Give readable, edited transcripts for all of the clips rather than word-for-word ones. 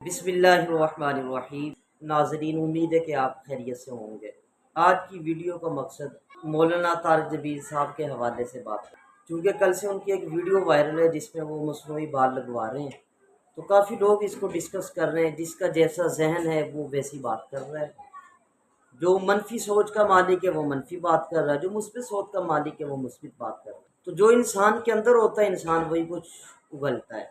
بسم اللہ الرحمن الرحیم۔ ناظرین، امید ہے کہ آپ خیریت سے ہوں گے۔ آج کی ویڈیو کا مقصد مولانا طارق جمیل صاحب کے حوالے سے بات ہے، چونکہ کل سے ان کی ایک ویڈیو وائرل ہے جس میں وہ مصنوعی بال لگوا رہے ہیں، تو کافی لوگ اس کو ڈسکس کر رہے ہیں۔ جس کا جیسا ذہن ہے وہ ویسی بات کر رہا ہے، جو منفی سوچ کا مالک ہے وہ منفی بات کر رہا ہے، جو مثبت سوچ کا مالک ہے وہ مثبت بات کر رہا ہے۔ تو جو انسان کے اندر ہوتا ہے انسان وہی کچھ اگلتا ہے۔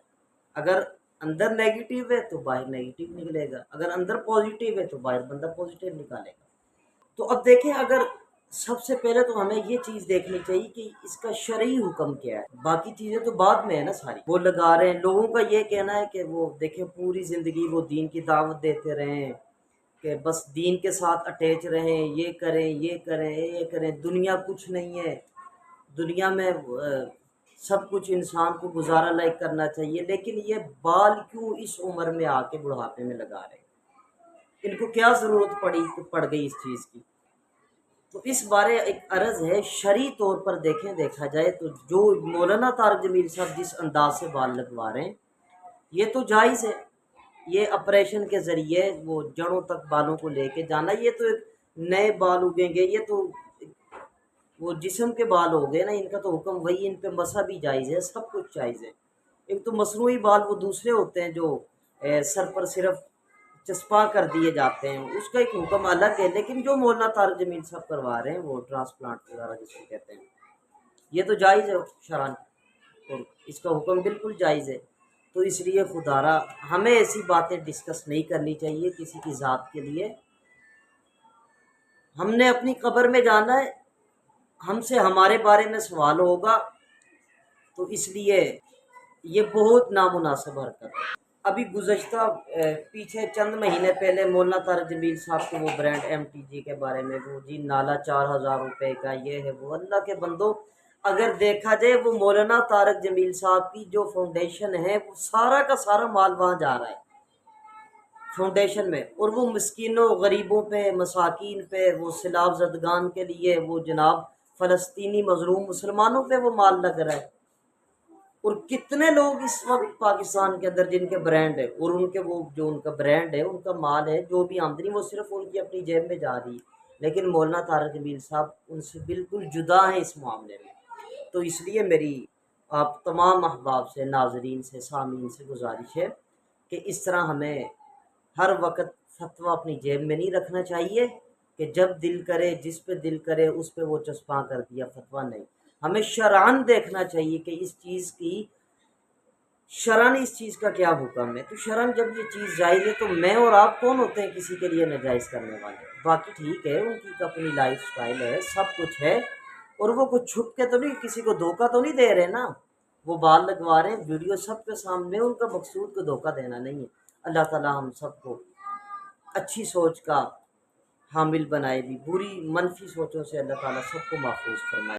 اگر اندر نیگیٹو ہے تو باہر نیگیٹو نکلے گا، اگر اندر پازیٹیو ہے تو باہر بندہ پازیٹیو نکالے گا۔ تو اب دیکھیں، اگر سب سے پہلے تو ہمیں یہ چیز دیکھنی چاہیے کہ اس کا شرعی حکم کیا ہے۔ باقی چیزیں تو بعد میں ہے نا ساری۔ وہ لگا رہے ہیں، لوگوں کا یہ کہنا ہے کہ وہ دیکھیں پوری زندگی وہ دین کی دعوت دیتے رہیں کہ بس دین کے ساتھ اٹیچ رہیں، یہ کریں یہ کریں یہ کریں، دنیا کچھ نہیں ہے، دنیا میں سب کچھ انسان کو گزارا لائق کرنا چاہیے۔ لیکن یہ بال کیوں اس عمر میں آ کے بڑھاپے میں لگا رہے ہیں؟ ان کو کیا ضرورت پڑ گئی اس چیز کی؟ تو اس بارے ایک عرض ہے، شرعی طور پر دیکھا جائے تو جو مولانا طارق جمیل صاحب جس انداز سے بال لگوا رہے ہیں یہ تو جائز ہے۔ یہ آپریشن کے ذریعے وہ جڑوں تک بالوں کو لے کے جانا، یہ تو ایک نئے بال اگیں گے، یہ تو وہ جسم کے بال ہو گئے نا، ان کا تو حکم وہی، ان پہ مسح بھی جائز ہے، سب کچھ جائز ہے۔ ایک تو مصنوعی بال وہ دوسرے ہوتے ہیں جو سر پر صرف چسپاں کر دیے جاتے ہیں، اس کا ایک حکم الگ ہے۔ لیکن جو مولانا طارق جمیل صاحب کروا رہے ہیں وہ ٹرانسپلانٹ وغیرہ جس کو کہتے ہیں، یہ تو جائز ہے شرعاً، اور اس کا حکم بالکل جائز ہے۔ تو اس لیے خدارا ہمیں ایسی باتیں ڈسکس نہیں کرنی چاہیے کسی کی ذات کے لیے۔ ہم نے اپنی قبر میں جانا ہے، ہم سے ہمارے بارے میں سوال ہوگا، تو اس لیے یہ بہت نامناسب حرکت ہے۔ ابھی گزشتہ پیچھے چند مہینے پہلے مولانا طارق جمیل صاحب کے وہ برانڈ MTG کے بارے میں، وہ جی نالا 4000 روپے کا، یہ ہے وہ۔ اللہ کے بندو، اگر دیکھا جائے وہ مولانا طارق جمیل صاحب کی جو فاؤنڈیشن ہے وہ سارا کا سارا مال وہاں جا رہا ہے فاؤنڈیشن میں، اور وہ مسکینوں غریبوں پہ، مساکین پہ، وہ سیلاب زدگان کے لیے، وہ جناب فلسطینی مظلوم مسلمانوں پہ وہ مال لگ رہا ہے۔ اور کتنے لوگ اس وقت پاکستان کے اندر جن کے برانڈ ہے، اور ان کے وہ جو ان کا برانڈ ہے، ان کا مال ہے، جو بھی آمدنی وہ صرف ان کی اپنی جیب میں جا رہی ہے۔ لیکن مولانا طارق جمیل صاحب ان سے بالکل جدا ہیں اس معاملے میں۔ تو اس لیے میری آپ تمام احباب سے، ناظرین سے، سامعین سے گزارش ہے کہ اس طرح ہمیں ہر وقت فتویٰ اپنی جیب میں نہیں رکھنا چاہیے کہ جب دل کرے، جس پہ دل کرے اس پہ وہ چسپاں کر دیا، فتویٰ نہیں۔ ہمیں شرعاً دیکھنا چاہیے کہ اس چیز کی شرعاً اس چیز کا کیا حکم ہے۔ تو شرعاً جب یہ چیز جائز ہے تو میں اور آپ کون ہوتے ہیں کسی کے لیے ناجائز کرنے والے؟ باقی ٹھیک ہے، ان کی اپنی لائف سٹائل ہے، سب کچھ ہے، اور وہ کچھ چھپ کے تو نہیں، کسی کو دھوکہ تو نہیں دے رہے نا۔ وہ بال لگوا رہے ہیں، ویڈیو سب کے سامنے، ان کا مقصود کو دھوکہ دینا نہیں ہے۔ اللہ تعالیٰ ہم سب کو اچھی سوچ کا حامل بنائے، بھی بری منفی سوچوں سے اللہ تعالیٰ سب کو محفوظ فرمائے۔